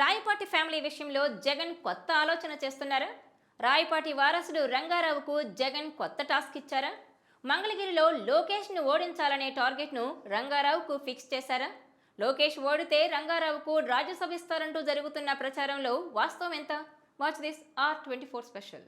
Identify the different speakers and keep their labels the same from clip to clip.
Speaker 1: Rayapati family విషయంలో జగన్ కొత్త ఆలోచన చేస్తున్నారా? రాయపాటి వారసుడు రంగారావుకు జగన్ కొత్త టాస్క్ ఇచ్చారా? మంగళగిరిలో లోకేష్ను ఓడించాలనే టార్గెట్ను రంగారావుకు ఫిక్స్ చేశారా? లోకేష్ ఓడితే రంగారావుకు రాజ్యసభ ఇస్తారంటూ జరుగుతున్న ప్రచారంలో వాస్తవం ఎంత? Watch this R24 special.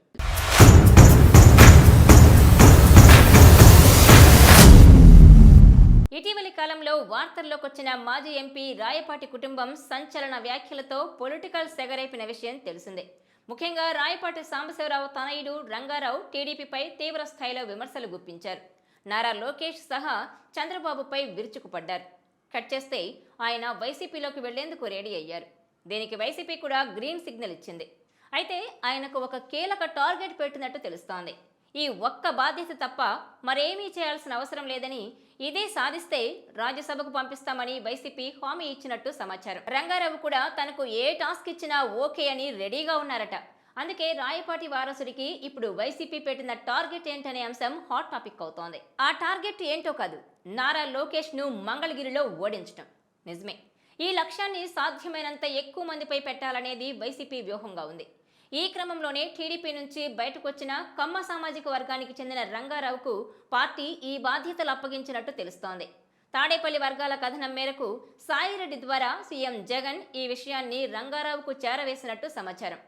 Speaker 1: ఇటీవలి కాలంలో వార్తల్లోకి వచ్చిన మాజీ ఎంపీ రాయపాటి కుటుంబం సంచలన వ్యాఖ్యలతో పొలిటికల్ సెగరేపిన విషయం తెలిసిందే. ముఖ్యంగా రాయపాటి సాంబశివరావు తనయుడు రంగారావు టీడీపీపై తీవ్ర స్థాయిలో విమర్శలు గుప్పించారు. నారా లోకేష్ సహా చంద్రబాబుపై విరుచుకుపడ్డారు. కట్ చేస్తే ఆయన వైసీపీలోకి వెళ్లేందుకు రెడీ అయ్యారు. దీనికి వైసీపీ కూడా గ్రీన్ సిగ్నల్ ఇచ్చింది. అయితే ఆయనకు ఒక కీలక టార్గెట్ పెట్టినట్టు తెలుస్తోంది. ఈ ఒక్క బాధ్యత తప్ప మరేమీ చేయాల్సిన అవసరం లేదని, ఇదే సాధిస్తే రాజ్యసభకు పంపిస్తామని వైసీపీ హామీ ఇచ్చినట్టు సమాచారం. రంగారావు కూడా తనకు ఏ టాస్క్ ఇచ్చినా ఓకే అని రెడీగా ఉన్నారట. అందుకే రాయపాటి వారసుడికి ఇప్పుడు వైసీపీ పెట్టిన టార్గెట్ ఏంటనే అంశం హాట్ టాపిక్ అవుతోంది. ఆ టార్గెట్ ఏంటో కాదు, నారా లోకేష్ ను మంగళగిరిలో ఓడించడం. నిజమే, ఈ లక్ష్యాన్ని సాధ్యమైనంత ఎక్కువ మందిపై పెట్టాలనేది వైసీపీ వ్యూహంగా ఉంది. ఈ క్రమంలోనే టీడీపీ నుంచి బయటకొచ్చిన కమ్మ సామాజిక వర్గానికి చెందిన రంగారావుకు పార్టీ ఈ బాధ్యతలు అప్పగించినట్టు తెలుస్తోంది. తాడేపల్లి వర్గాల కథనం మేరకు సాయిరెడ్డి ద్వారా సీఎం జగన్ ఈ విషయాన్ని రంగారావుకు చేరవేసినట్టు సమాచారం.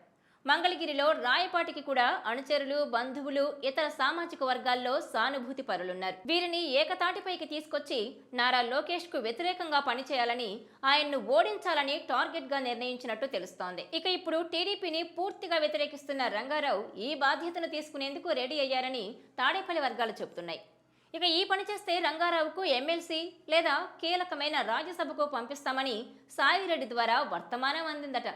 Speaker 1: మంగళగిరిలో రాయపాటికి కూడా అనుచరులు, బంధువులు, ఇతర సామాజిక వర్గాల్లో సానుభూతి పరులున్నారు. వీరిని ఏకతాటిపైకి తీసుకొచ్చి నారా లోకేష్ కు వ్యతిరేకంగా పనిచేయాలని, ఆయన్ను ఓడించాలని టార్గెట్ గా నిర్ణయించినట్టు తెలుస్తోంది. ఇక ఇప్పుడు టీడీపీని పూర్తిగా వ్యతిరేకిస్తున్న రంగారావు ఈ బాధ్యతను తీసుకునేందుకు రెడీ అయ్యారని తాడేపల్లి వర్గాలు చెబుతున్నాయి. ఇక ఈ పని చేస్తే రంగారావుకు ఎమ్మెల్సీ లేదా కీలకమైన రాజ్యసభకు పంపిస్తామని సాయిరెడ్డి ద్వారా వర్తమానం అందిందట.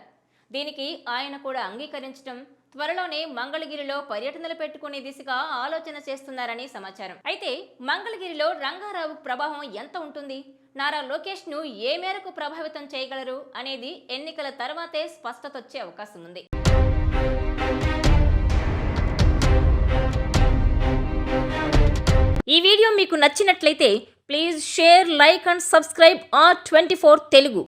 Speaker 1: దీనికి ఆయన కూడా అంగీకరించడం, త్వరలోనే మంగళగిరిలో పర్యటనలు పెట్టుకునే దిశగా ఆలోచన చేస్తున్నారని సమాచారం. అయితే మంగళగిరిలో రంగారావు ప్రభావం ఎంత ఉంటుంది, నారా లోకేష్ ను ఏ మేరకు ప్రభావితం చేయగలరు అనేది ఎన్నికల తర్వాతే స్పష్టత వచ్చే అవకాశం ఉంది. ఈ వీడియో మీకు నచ్చినట్లయితే please share, like and subscribe R24 Telugu.